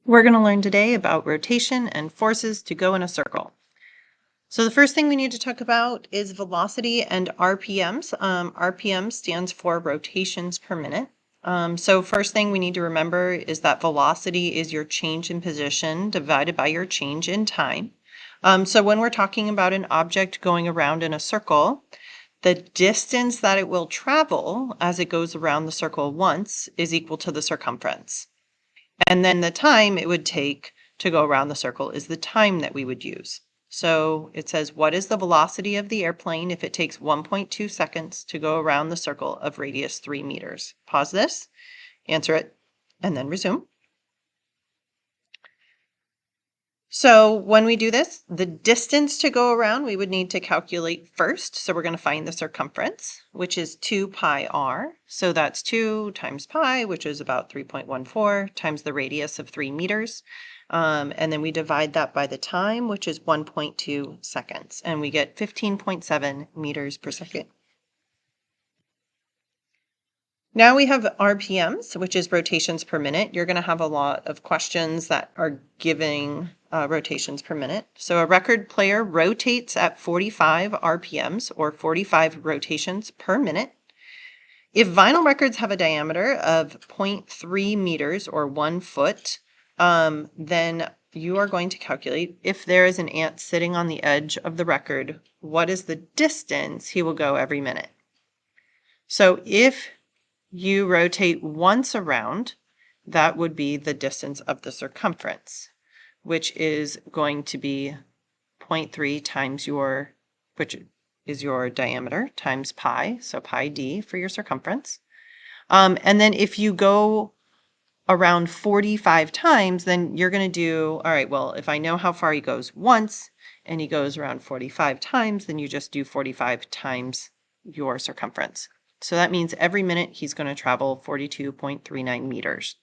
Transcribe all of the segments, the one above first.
We're going to learn today about rotation and forces to go in a circle. So the first thing we need to talk about is velocity and RPMs. RPM stands for rotations per minute. So first thing we need to remember is that velocity is your change in position divided by your change in time. So when we're talking about an object going around in a circle, the distance that it will travel as it goes around the circle once is equal to the circumference. And then the time it would take to go around the circle is the time that we would use. So it says, what is the velocity of the airplane if it takes 1.2 seconds to go around the circle of radius 3 meters? Pause this, answer it, and then resume. So when we do this, the distance to go around, we would need to calculate first. So we're going to find the circumference, which is 2 pi r. So that's 2 times pi, which is about 3.14, times the radius of 3 meters. And then we divide that by the time, which is 1.2 seconds. And we get 15.7 meters per second. Now we have RPMs, which is rotations per minute. You're going to have a lot of questions that are giving rotations per minute. So a record player rotates at 45 RPMs or 45 rotations per minute. If vinyl records have a diameter of 0.3 meters or 1 foot, then you are going to calculate if there is an ant sitting on the edge of the record, what is the distance he will go every minute. So if you rotate once around, that would be the distance of the circumference, which is going to be 0.3 times which is your diameter, times pi, so pi d for your circumference. And then if you go around 45 times, then you're going to do, all right, well, if I know how far he goes once and he goes around 45 times, then you just do 45 times your circumference. So that means every minute he's going to travel 42.39 meters.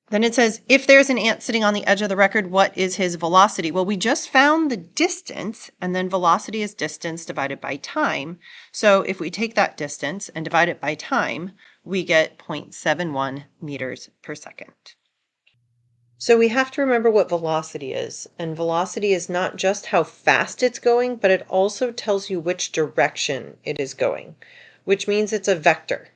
Then it says, if there's an ant sitting on the edge of the record, what is his velocity? Well, we just found the distance, and then velocity is distance divided by time. So if we take that distance and divide it by time, we get 0.71 meters per second. So we have to remember what velocity is. And velocity is not just how fast it's going, but it also tells you which direction it is going, which means it's a vector.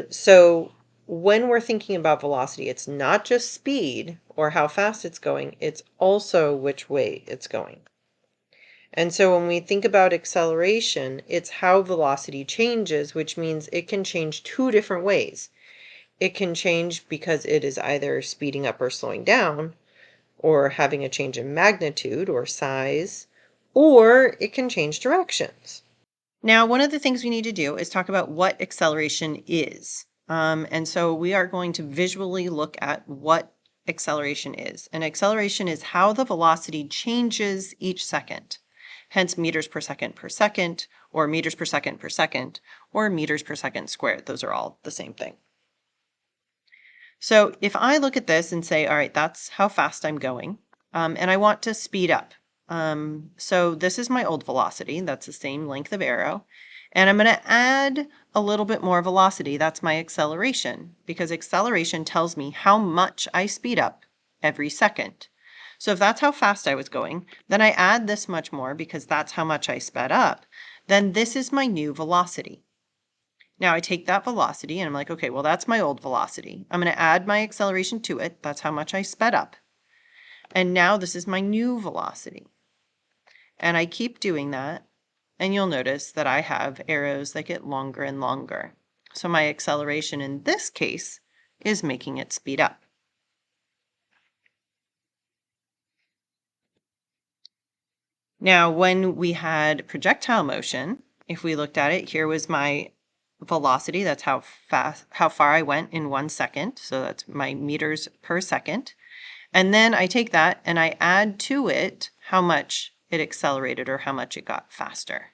So when we're thinking about velocity, it's not just speed or how fast it's going, it's also which way it's going. And so when we think about acceleration, it's how velocity changes, which means it can change two different ways. It can change because it is either speeding up or slowing down, or having a change in magnitude or size, or it can change directions. Now, one of the things we need to do is talk about what acceleration is. And so we are going to visually look at what acceleration is. And acceleration is how the velocity changes each second. Hence meters per second, or meters per second, or meters per second squared. Those are all the same thing. So if I look at this and say, all right, that's how fast I'm going, and I want to speed up. So this is my old velocity. That's the same length of arrow. And I'm going to add a little bit more velocity. That's my acceleration, because acceleration tells me how much I speed up every second. So if that's how fast I was going, then I add this much more because that's how much I sped up. Then this is my new velocity. Now I take that velocity and I'm like, okay, well, that's my old velocity. I'm going to add my acceleration to it. That's how much I sped up. And now this is my new velocity. And I keep doing that. And you'll notice that I have arrows that get longer and longer. So my acceleration in this case is making it speed up. Now, when we had projectile motion, if we looked at it, here was my velocity. That's how far I went in 1 second. So that's my meters per second. And then I take that and I add to it how much it accelerated or how much it got faster.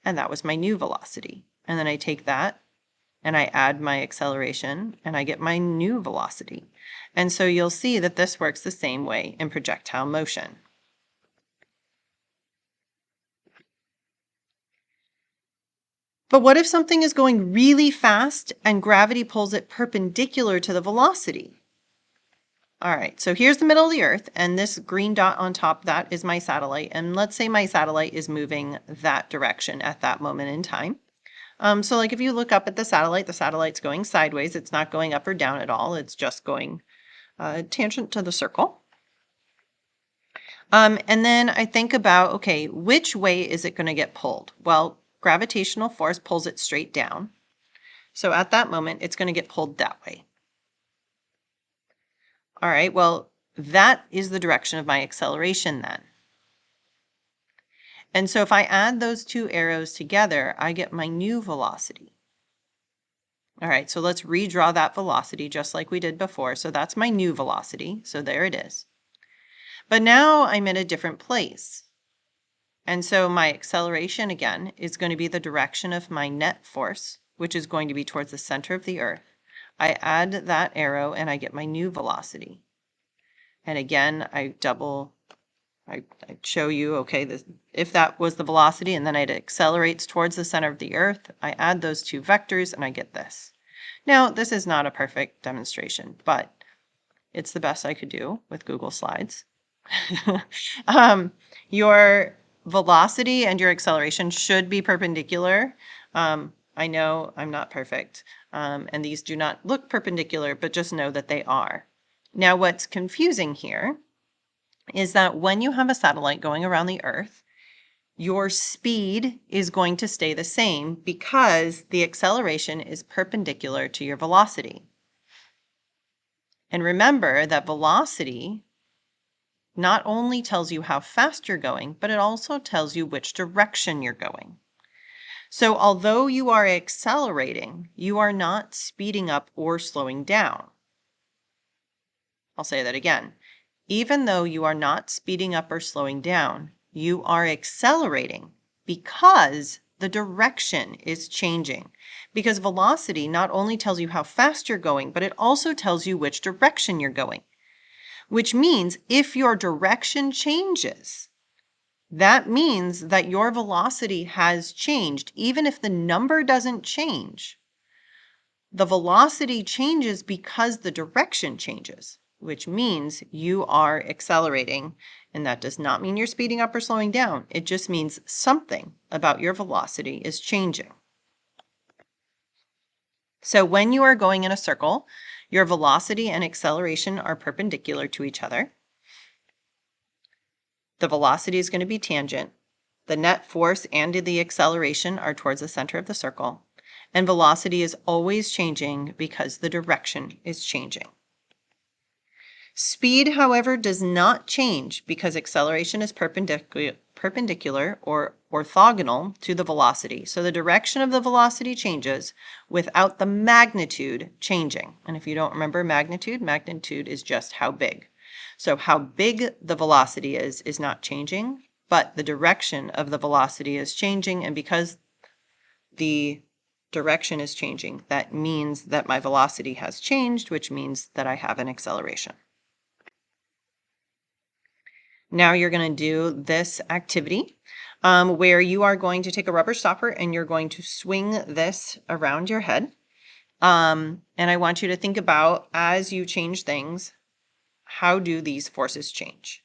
And that was my new velocity. And then I take that and I add my acceleration and I get my new velocity. And so you'll see that this works the same way in projectile motion. But what if something is going really fast and gravity pulls it perpendicular to the velocity? All right, so here's the middle of the Earth, and this green dot on top, that is my satellite. And let's say my satellite is moving that direction at that moment in time. So like if you look up at the satellite's going sideways. It's not going up or down at all. It's just going tangent to the circle. And then I think about, okay, which way is it going to get pulled? Well, gravitational force pulls it straight down. So at that moment, it's going to get pulled that way. All right, well, that is the direction of my acceleration then. And so if I add those two arrows together, I get my new velocity. All right, so let's redraw that velocity just like we did before. So that's my new velocity. So there it is. But now I'm in a different place. And so my acceleration again is going to be the direction of my net force, which is going to be towards the center of the Earth. I add that arrow and I get my new velocity. And again, I show you, okay, if that was the velocity and then it accelerates towards the center of the Earth, I add those two vectors and I get this. Now, this is not a perfect demonstration, but it's the best I could do with Google Slides. Your velocity and your acceleration should be perpendicular. I know I'm not perfect, and these do not look perpendicular, but just know that they are. Now, what's confusing here is that when you have a satellite going around the Earth, your speed is going to stay the same because the acceleration is perpendicular to your velocity. And remember that velocity not only tells you how fast you're going, but it also tells you which direction you're going. So although you are accelerating, you are not speeding up or slowing down. I'll say that again. Even though you are not speeding up or slowing down, you are accelerating because the direction is changing. Because velocity not only tells you how fast you're going, but it also tells you which direction you're going. Which means if your direction changes, that means that your velocity has changed. Even if the number doesn't change, the velocity changes because the direction changes, which means you are accelerating. And that does not mean you're speeding up or slowing down. It just means something about your velocity is changing. So when you are going in a circle, your velocity and acceleration are perpendicular to each other. The velocity is going to be tangent. The net force and the acceleration are towards the center of the circle. And velocity is always changing because the direction is changing. Speed, however, does not change because acceleration is perpendicular or orthogonal to the velocity. So the direction of the velocity changes without the magnitude changing. And if you don't remember magnitude is just how big. So how big the velocity is not changing, but the direction of the velocity is changing. And because the direction is changing, that means that my velocity has changed, which means that I have an acceleration. Now you're going to do this activity where you are going to take a rubber stopper and you're going to swing this around your head. And I want you to think about, as you change things, how do these forces change?